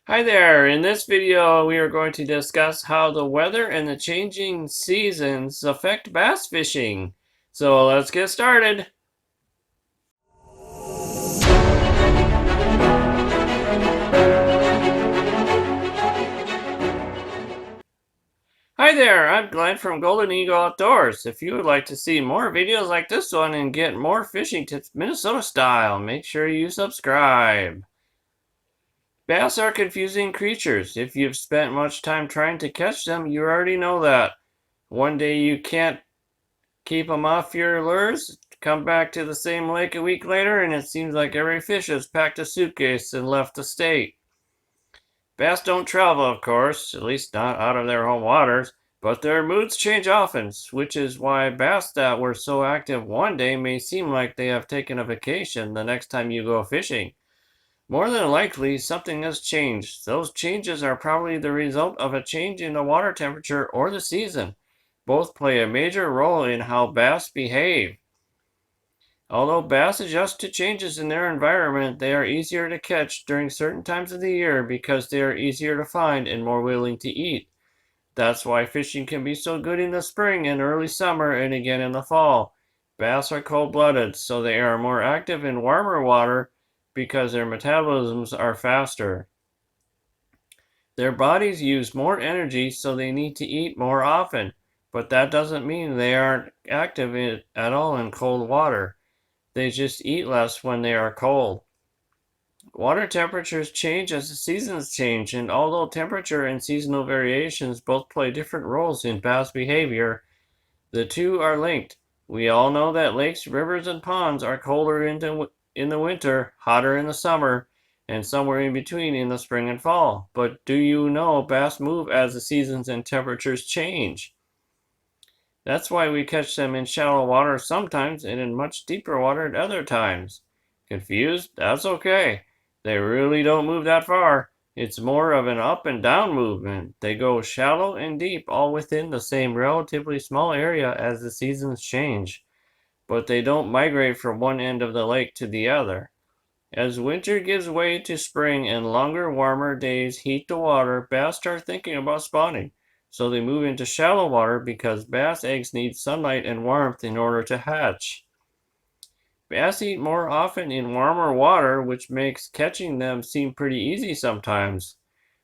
Hi there, in this video we are going to discuss how the weather and the changing seasons affect bass fishing. So let's get started. Hi there, I'm Glenn from Golden Eagle Outdoors. If you would like to see more videos like this one and get more fishing tips Minnesota style, make sure you subscribe. Bass are confusing creatures. If you've spent much time trying to catch them, you already know that. One day you can't keep them off your lures, come back to the same lake a week later, and it seems like every fish has packed a suitcase and left the state. Bass don't travel, of course, at least not out of their home waters, but their moods change often, which is why bass that were so active one day may seem like they have taken a vacation the next time you go fishing. More than likely, something has changed. Those changes are probably the result of a change in the water temperature or the season. Both play a major role in how bass behave. Although bass adjust to changes in their environment, they are easier to catch during certain times of the year because they are easier to find and more willing to eat. That's why fishing can be so good in the spring and early summer and again in the fall. Bass are cold-blooded, so they are more active in warmer water because their metabolisms are faster. Their bodies use more energy, so they need to eat more often, but that doesn't mean they aren't active at all in cold water. They just eat less when they are cold. Water temperatures change as the seasons change, and although temperature and seasonal variations both play different roles in bass behavior, the two are linked. We all know that lakes, rivers, and ponds are colder in the winter, hotter in the summer, and somewhere in between in the spring and fall. But do you know bass move as the seasons and temperatures change? That's why we catch them in shallow water sometimes and in much deeper water at other times. Confused? That's okay. They really don't move that far. It's more of an up and down movement. They go shallow and deep all within the same relatively small area as the seasons change, but they don't migrate from one end of the lake to the other. As winter gives way to spring and longer, warmer days heat the water, bass start thinking about spawning. So they move into shallow water because bass eggs need sunlight and warmth in order to hatch. Bass eat more often in warmer water, which makes catching them seem pretty easy sometimes.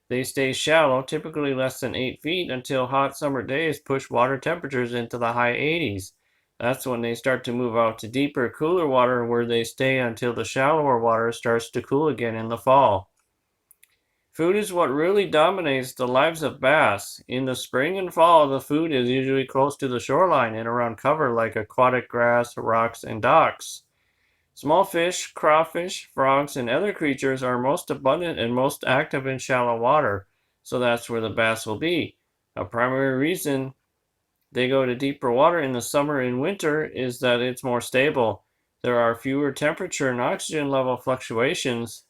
They stay shallow, typically less than 8 feet, until hot summer days push water temperatures into the high 80s. That's when they start to move out to deeper, cooler water where they stay until the shallower water starts to cool again in the fall. Food is what really dominates the lives of bass. In the spring and fall, the food is usually close to the shoreline and around cover like aquatic grass, rocks, and docks. Small fish, crawfish, frogs, and other creatures are most abundant and most active in shallow water, so that's where the bass will be. A primary reason they go to deeper water in the summer and winter is that it's more stable. There are fewer temperature and oxygen level fluctuations,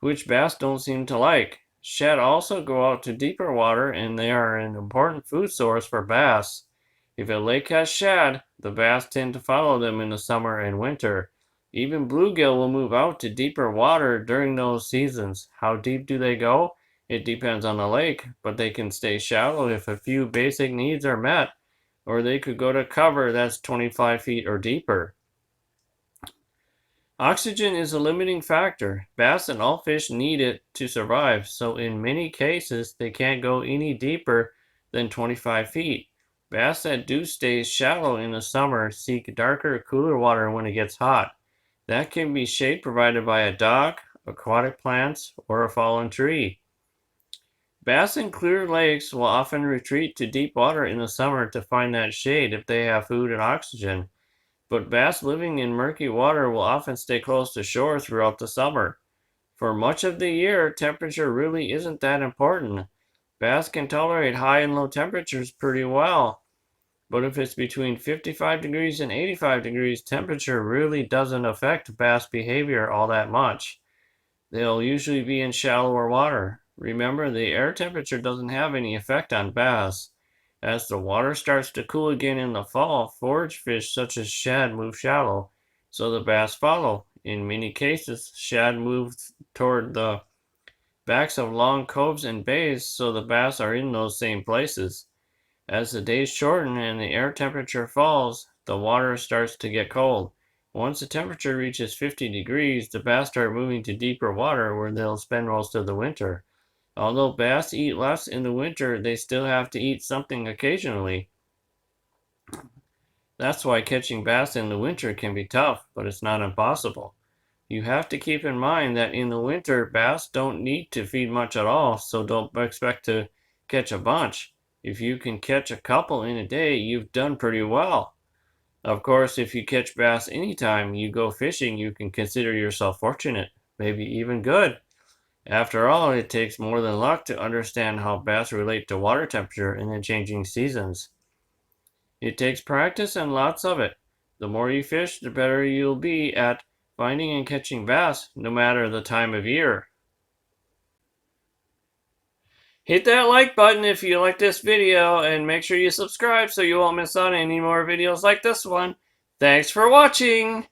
which bass don't seem to like. Shad also go out to deeper water and they are an important food source for bass. If a lake has shad, the bass tend to follow them in the summer and winter. Even bluegill will move out to deeper water during those seasons. How deep do they go? It depends on the lake, but they can stay shallow if a few basic needs are met, or they could go to cover that's 25 feet or deeper. Oxygen is a limiting factor. Bass and all fish need it to survive, so in many cases they can't go any deeper than 25 feet. Bass that do stay shallow in the summer seek darker, cooler water when it gets hot. That can be shade provided by a dock, aquatic plants, or a fallen tree. Bass in clear lakes will often retreat to deep water in the summer to find that shade if they have food and oxygen. But bass living in murky water will often stay close to shore throughout the summer. For much of the year, temperature really isn't that important. Bass can tolerate high and low temperatures pretty well. But if it's between 55 degrees and 85 degrees, temperature really doesn't affect bass behavior all that much. They'll usually be in shallower water. Remember, the air temperature doesn't have any effect on bass. As the water starts to cool again in the fall, forage fish such as shad move shallow, so the bass follow. In many cases, shad move toward the backs of long coves and bays, so the bass are in those same places. As the days shorten and the air temperature falls, the water starts to get cold. Once the temperature reaches 50 degrees, the bass start moving to deeper water where they'll spend most of the winter. Although bass eat less in the winter, they still have to eat something occasionally. That's why catching bass in the winter can be tough, but it's not impossible. You have to keep in mind that in the winter, bass don't need to feed much at all, so don't expect to catch a bunch. If you can catch a couple in a day, you've done pretty well. Of course, if you catch bass anytime you go fishing, you can consider yourself fortunate, maybe even good. After all, it takes more than luck to understand how bass relate to water temperature in the changing seasons. It takes practice and lots of it. The more you fish, the better you'll be at finding and catching bass, no matter the time of year. Hit that like button if you like this video, and make sure you subscribe so you won't miss out on any more videos like this one. Thanks for watching!